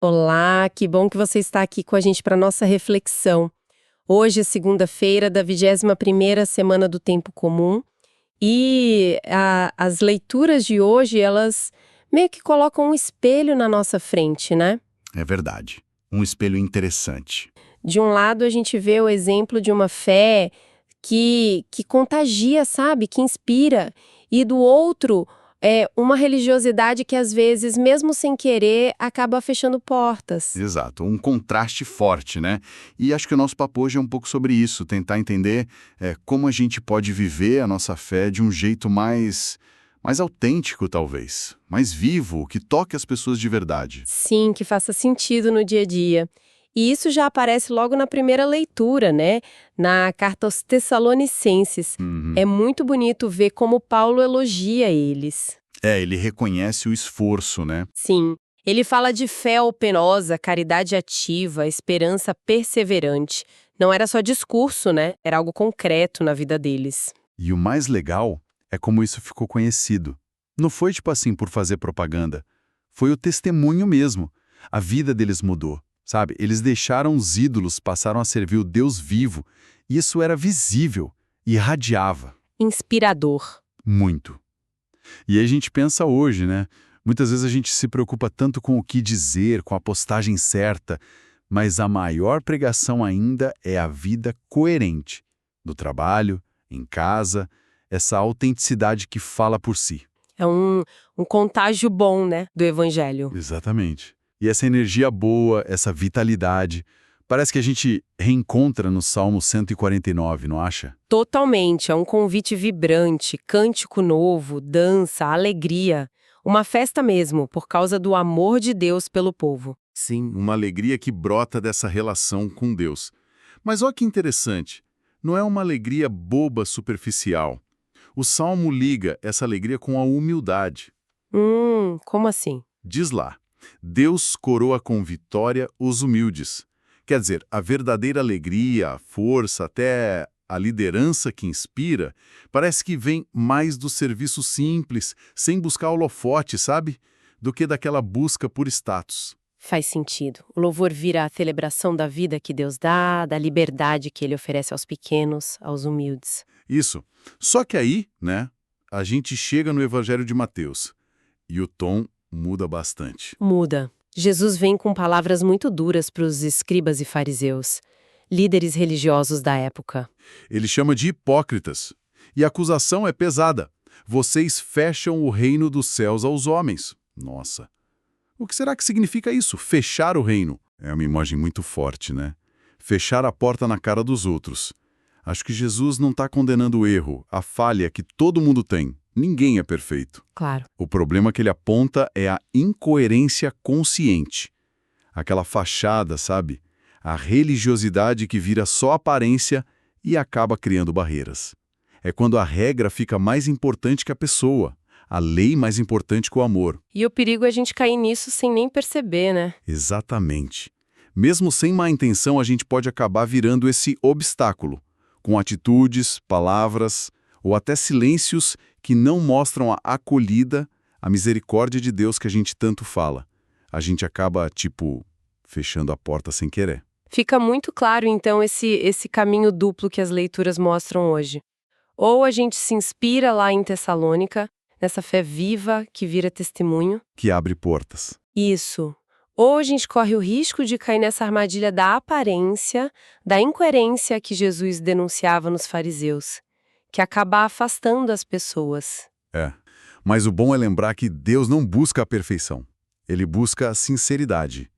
Olá, que bom que você está aqui com a gente para nossa reflexão. Hoje é segunda-feira da 21ª semana do Tempo Comum e as leituras de hoje, elas meio que colocam um espelho na nossa frente, né? É verdade. Um espelho interessante. De um lado, a gente vê o exemplo de uma fé que contagia, sabe? Que inspira. E do outro, uma religiosidade que às vezes, mesmo sem querer, acaba fechando portas. Exato. Um contraste forte, né? E acho que o nosso papo hoje é um pouco sobre isso, tentar entender como a gente pode viver a nossa fé de um jeito mais autêntico, talvez. Mais vivo, que toque as pessoas de verdade. Sim, que faça sentido no dia a dia. E isso já aparece logo na primeira leitura, né? Na carta aos Tessalonicenses. Uhum. É muito bonito ver como Paulo elogia eles. Ele reconhece o esforço, né? Sim, ele fala de fé penosa, caridade ativa, esperança perseverante. Não era só discurso, né? Era algo concreto na vida deles. E o mais legal é como isso ficou conhecido. Não foi tipo assim por fazer propaganda. Foi o testemunho mesmo. A vida deles mudou, sabe? Eles deixaram os ídolos, passaram a servir o Deus vivo. E isso era visível, irradiava Inspirador. muito. E aí a gente pensa hoje, né? Muitas vezes a gente se preocupa tanto com o que dizer, com a postagem certa, mas a maior pregação ainda é a vida coerente. No trabalho, em casa, essa autenticidade que fala por si. É um contágio bom, né? Do evangelho. Exatamente. E essa energia boa, essa vitalidade, parece que a gente reencontra no Salmo 149, não acha? Totalmente, é um convite vibrante, cântico novo, dança, alegria. Uma festa mesmo, por causa do amor de Deus pelo povo. Sim, uma alegria que brota dessa relação com Deus. Mas olha que interessante, não é uma alegria boba, superficial. O Salmo liga essa alegria com a humildade. Como assim? Diz lá, Deus coroa com vitória os humildes. Quer dizer, a verdadeira alegria, a força, até a liderança que inspira, parece que vem mais do serviço simples, sem buscar holofote, sabe? Do que daquela busca por status. Faz sentido. O louvor vira a celebração da vida que Deus dá, da liberdade que Ele oferece aos pequenos, aos humildes. Isso. Só que aí, né, a gente chega no Evangelho de Mateus e o tom muda bastante. Muda. Jesus vem com palavras muito duras para os escribas e fariseus, líderes religiosos da época. Ele chama de hipócritas. E a acusação é pesada. Vocês fecham o reino dos céus aos homens. Nossa. O que será que significa isso? Fechar o reino. É uma imagem muito forte, né? Fechar a porta na cara dos outros. Acho que Jesus não está condenando o erro, a falha que todo mundo tem. Ninguém é perfeito. Claro. O problema que ele aponta é a incoerência consciente. Aquela fachada, sabe? A religiosidade que vira só aparência e acaba criando barreiras. É quando a regra fica mais importante que a pessoa, a lei mais importante que o amor. E o perigo é a gente cair nisso sem nem perceber, né? Exatamente. Mesmo sem má intenção, a gente pode acabar virando esse obstáculo, com atitudes, palavras ou até silêncios que não mostram a acolhida, a misericórdia de Deus que a gente tanto fala. A gente acaba, fechando a porta sem querer. Fica muito claro, então, esse caminho duplo que as leituras mostram hoje. Ou a gente se inspira lá em Tessalônica, nessa fé viva que vira testemunho. Que abre portas. Isso. Ou a gente corre o risco de cair nessa armadilha da aparência, da incoerência que Jesus denunciava nos fariseus, que acaba afastando as pessoas. É. Mas o bom é lembrar que Deus não busca a perfeição. Ele busca a sinceridade.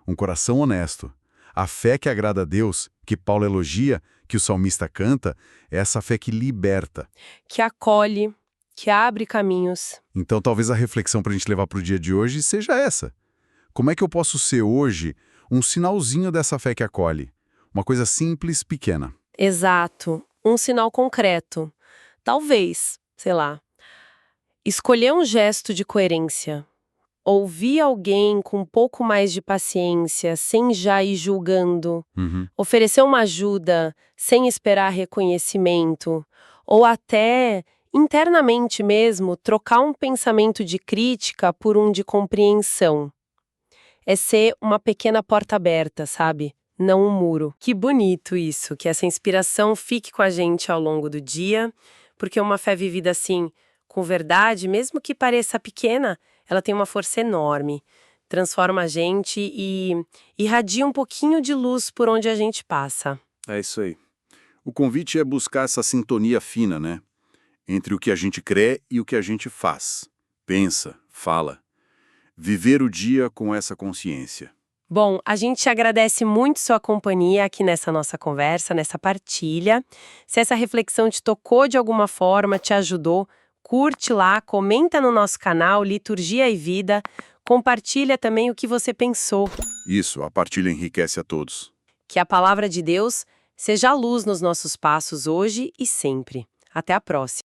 Um coração honesto. A fé que agrada a Deus, que Paulo elogia, que o salmista canta, é essa fé que liberta. Que acolhe, que abre caminhos. Então talvez a reflexão para a gente levar para o dia de hoje seja essa. Como é que eu posso ser hoje um sinalzinho dessa fé que acolhe? Uma coisa simples, pequena. Exato. Um sinal concreto. Talvez, sei lá, escolher um gesto de coerência. Ouvir alguém com um pouco mais de paciência, sem já ir julgando. Oferecer uma ajuda, sem esperar reconhecimento. Ou até, internamente mesmo, trocar um pensamento de crítica por um de compreensão. é ser uma pequena porta aberta, sabe? Não um muro. Que bonito isso, que essa inspiração fique com a gente ao longo do dia, porque uma fé vivida assim, com verdade, mesmo que pareça pequena, ela tem uma força enorme. Transforma a gente e irradia um pouquinho de luz por onde a gente passa. É isso aí. O convite é buscar essa sintonia fina, né? Entre o que a gente crê e o que a gente faz. Pensa, fala. Viver o dia com essa consciência. Bom, a gente agradece muito sua companhia aqui nessa nossa conversa, nessa partilha. Se essa reflexão te tocou de alguma forma, te ajudou, curte lá, comenta no nosso canal Liturgia e Vida, compartilha também o que você pensou. Isso, a partilha enriquece a todos. Que a palavra de Deus seja a luz nos nossos passos hoje e sempre. Até a próxima.